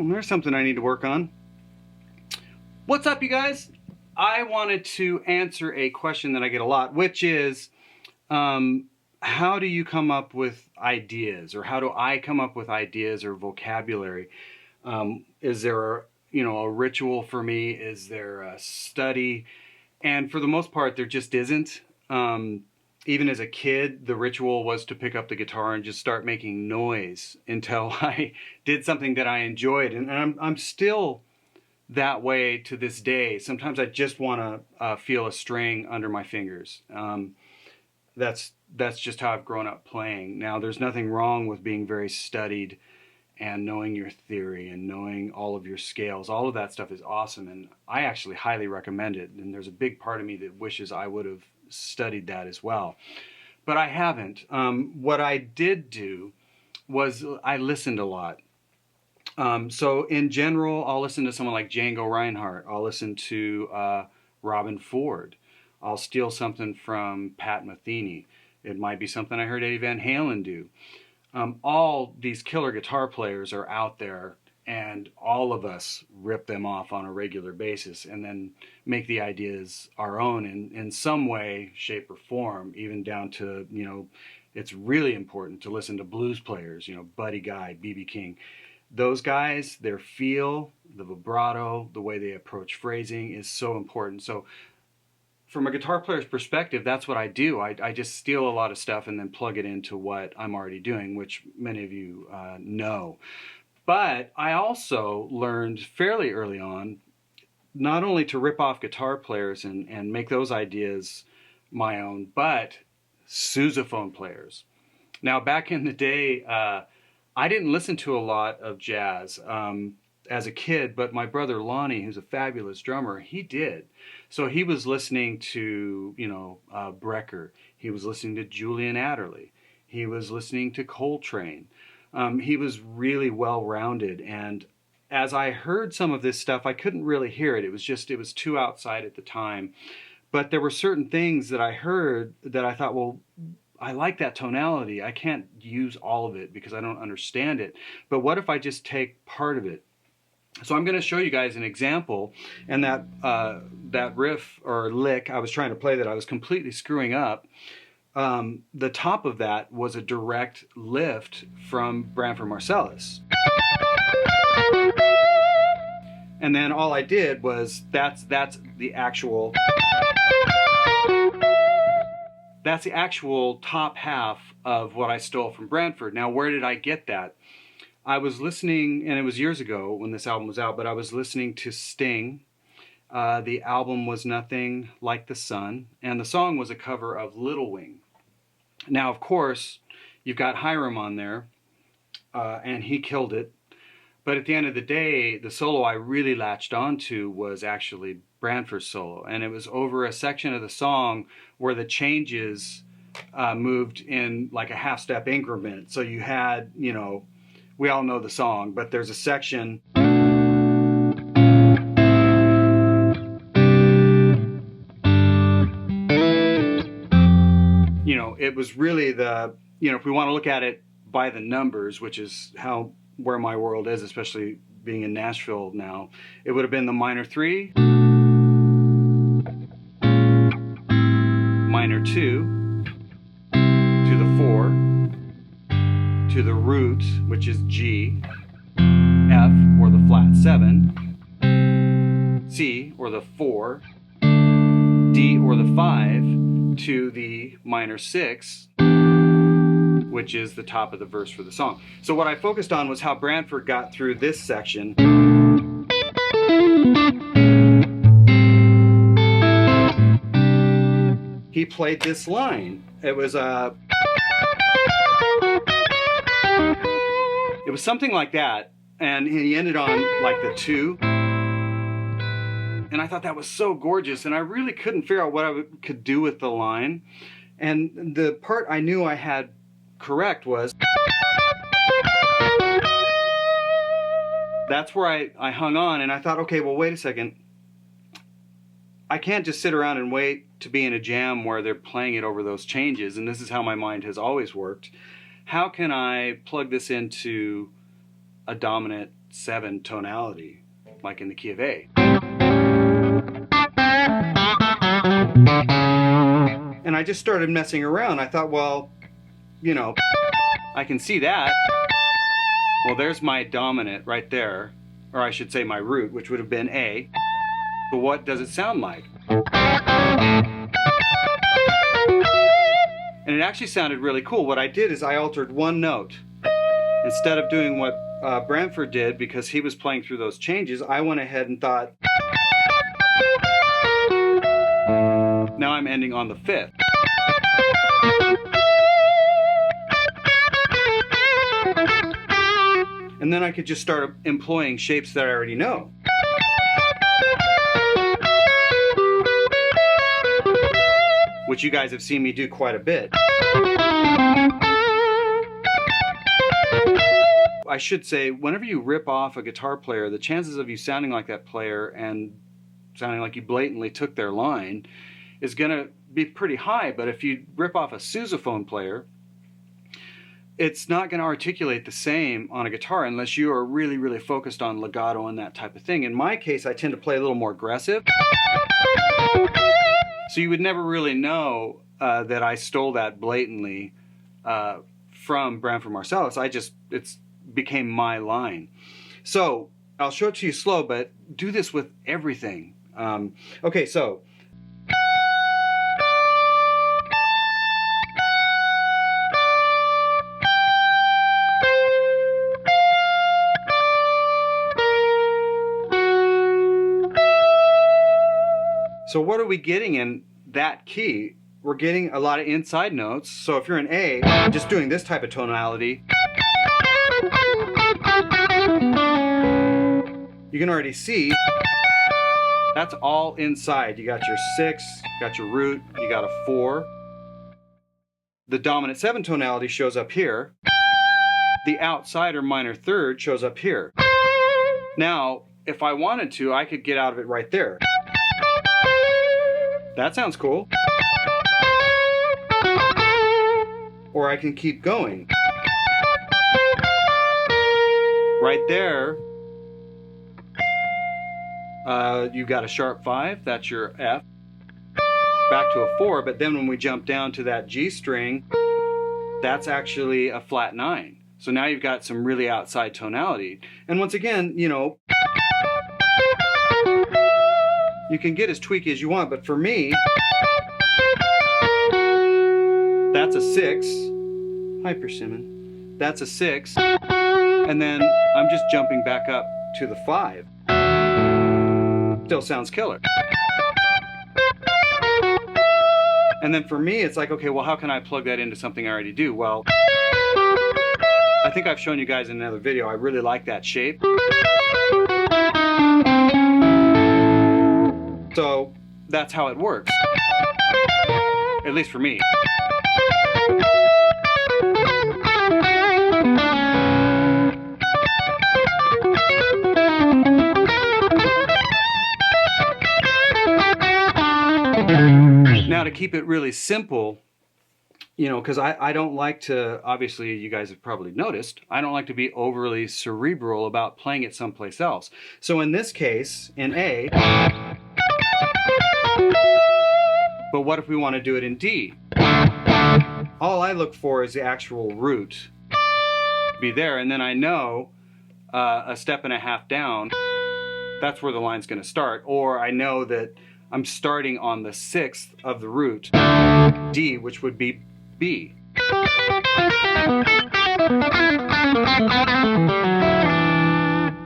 Oh, there's something I need to work on. What's up, you guys? I wanted to answer a question that I get a lot, which is, how do you come up with ideas, or how do I come up with ideas or vocabulary? Is there a ritual for me? Is there a study? And for the most part, there just isn't. Even as a kid, the ritual was to pick up the guitar and just start making noise until I did something that I enjoyed. And I'm still that way to this day. Sometimes I just want to feel a string under my fingers. That's just how I've grown up playing. Now, there's nothing wrong with being very studied and knowing your theory and knowing all of your scales. All of that stuff is awesome, and I actually highly recommend it. And there's a big part of me that wishes I would have studied that as well, but I haven't. What I did do was I listened a lot. So in general, I'll listen to someone like Django Reinhardt. I'll listen to Robin Ford. I'll steal something from Pat Metheny. It might be something I heard Eddie Van Halen do. All these killer guitar players are out there, and all of us rip them off on a regular basis and then make the ideas our own in some way, shape, or form, even down to, it's really important to listen to blues players, Buddy Guy, B.B. King. Those guys, their feel, the vibrato, the way they approach phrasing is so important. So from a guitar player's perspective, that's what I do. I just steal a lot of stuff and then plug it into what I'm already doing, which many of you know. But I also learned fairly early on not only to rip off guitar players and make those ideas my own, but sousaphone players. Now, back in the day, I didn't listen to a lot of jazz as a kid, but my brother Lonnie, who's a fabulous drummer, he did. So he was listening to, Brecker. He was listening to Julian Adderley. He was listening to Coltrane. He was really well-rounded, and as I heard some of this stuff, I couldn't really hear it. It was too outside at the time. But there were certain things that I heard that I thought, well, I like that tonality. I can't use all of it because I don't understand it. But what if I just take part of it? So I'm going to show you guys an example, and that riff or lick I was trying to play that I was completely screwing up. The top of that was a direct lift from Branford Marsalis. And then all I did was, that's the actual top half of what I stole from Branford. Now, where did I get that? I was listening, and it was years ago when this album was out, but I was listening to Sting. The album was Nothing Like the Sun, and the song was a cover of Little Wing. Now, of course, you've got Hiram on there, and he killed it. But at the end of the day, the solo I really latched onto was actually Branford's solo. And it was over a section of the song where the changes moved in like a half-step increment. So you had, we all know the song, but there's a section... it was really if we want to look at it by the numbers, which is where my world is, especially being in Nashville now, it would have been the minor 3, minor 2, to the 4, to the root, which is G, F, or the flat 7, C, or the 4, D, or the 5, to the minor 6, which is the top of the verse for the song. So what I focused on was how Branford got through this section. He played this line. It was something like that, and he ended on like the 2. And I thought that was so gorgeous, and I really couldn't figure out what I could do with the line. And the part I knew I had correct was... That's where I hung on, and I thought, okay, well, wait a second. I can't just sit around and wait to be in a jam where they're playing it over those changes, and this is how my mind has always worked. How can I plug this into a dominant 7 tonality, like in the key of A. And I just started messing around. I thought, well, you know, I can see that. Well, there's my dominant right there, or I should say my root, which would have been A. But what does it sound like? And it actually sounded really cool. What I did is I altered one note. Instead of doing what Bramford did, because he was playing through those changes, I went ahead and thought, now I'm ending on the 5th. And then I could just start employing shapes that I already know. Which you guys have seen me do quite a bit. I should say, whenever you rip off a guitar player, the chances of you sounding like that player and sounding like you blatantly took their line is going to be pretty high. But if you rip off a sousaphone player, it's not going to articulate the same on a guitar unless you are really, really focused on legato and that type of thing. In my case, I tend to play a little more aggressive. So you would never really know that I stole that blatantly from Bramford Marsalis. It's became my line. So I'll show it to you slow, but do this with everything. Okay, so. So what are we getting in that key? We're getting a lot of inside notes. So if you're in A, just doing this type of tonality, you can already see that's all inside. You got your 6, you got your root, you got a 4. The dominant 7 tonality shows up here. The outside or minor third shows up here. Now, if I wanted to, I could get out of it right there. That sounds cool. Or I can keep going. Right there, you got a sharp 5, that's your F. Back to a 4, but then when we jump down to that G string, that's actually a flat 9. So now you've got some really outside tonality. And once again, you know, you can get as tweaky as you want, but for me, that's a 6. Hi, Persimmon. That's a 6. And then I'm just jumping back up to the 5. Still sounds killer. And then for me, it's like, okay, well, how can I plug that into something I already do? Well, I think I've shown you guys in another video, I really like that shape. So that's how it works, at least for me. Now to keep it really simple, you know, because I don't like to, obviously you guys have probably noticed, I don't like to be overly cerebral about playing it someplace else. So in this case, in A, but what if we want to do it in D? All I look for is the actual root be there, and then I know a step and a half down, that's where the line's going to start. Or I know that I'm starting on the 6th of the root, D, which would be B.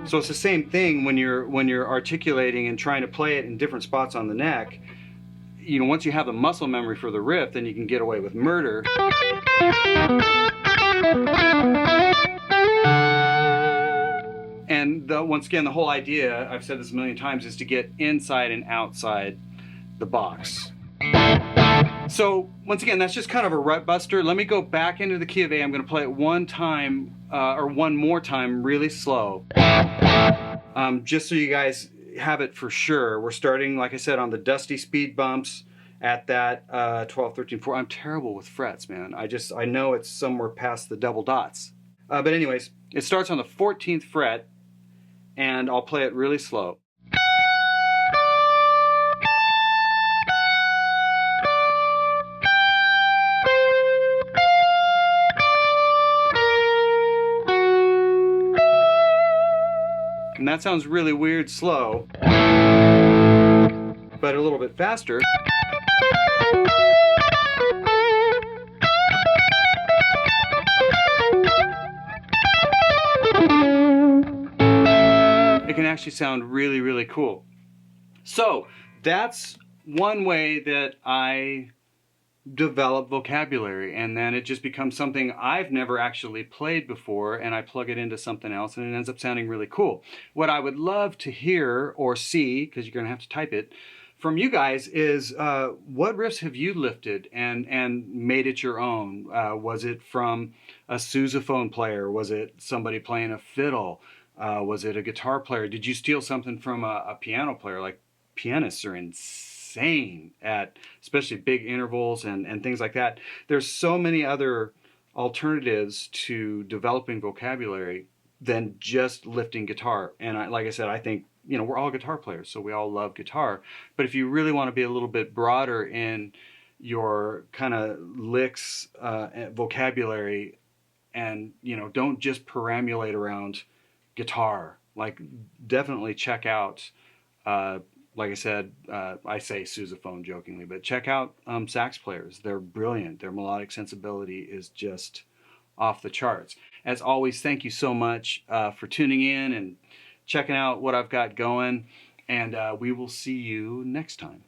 So it's the same thing when you're articulating and trying to play it in different spots on the neck. You know, once you have the muscle memory for the riff, then you can get away with murder. And once again, the whole idea, I've said this a million times, is to get inside and outside the box. So once again, that's just kind of a rut buster. Let me go back into the key of A. I'm going to play it one time, or one more time really slow. Just so you guys have it for sure. We're starting, like I said, on the dusty speed bumps at that 12, 13, 4. I'm terrible with frets, man. I know it's somewhere past the double dots. But anyways, it starts on the 14th fret, and I'll play it really slow. And that sounds really weird slow, but a little bit faster. It can actually sound really, really cool. So that's one way that I develop vocabulary, and then it just becomes something I've never actually played before, and I plug it into something else and it ends up sounding really cool. What I would love to hear or see, because you're gonna have to type it, from you guys is what riffs have you lifted and made it your own? Was it from a sousaphone player? Was it somebody playing a fiddle? Was it a guitar player? Did you steal something from a piano player? Like, pianists are insane at especially big intervals and things like that. There's so many other alternatives to developing vocabulary than just lifting guitar. And like I said, I think, you know, we're all guitar players, so we all love guitar. But if you really want to be a little bit broader in your kind of licks, vocabulary, and, you know, don't just perambulate around guitar, like, definitely check out, like I said, I say sousaphone jokingly, but check out sax players. They're brilliant. Their melodic sensibility is just off the charts. As always, thank you so much for tuning in and checking out what I've got going, and we will see you next time.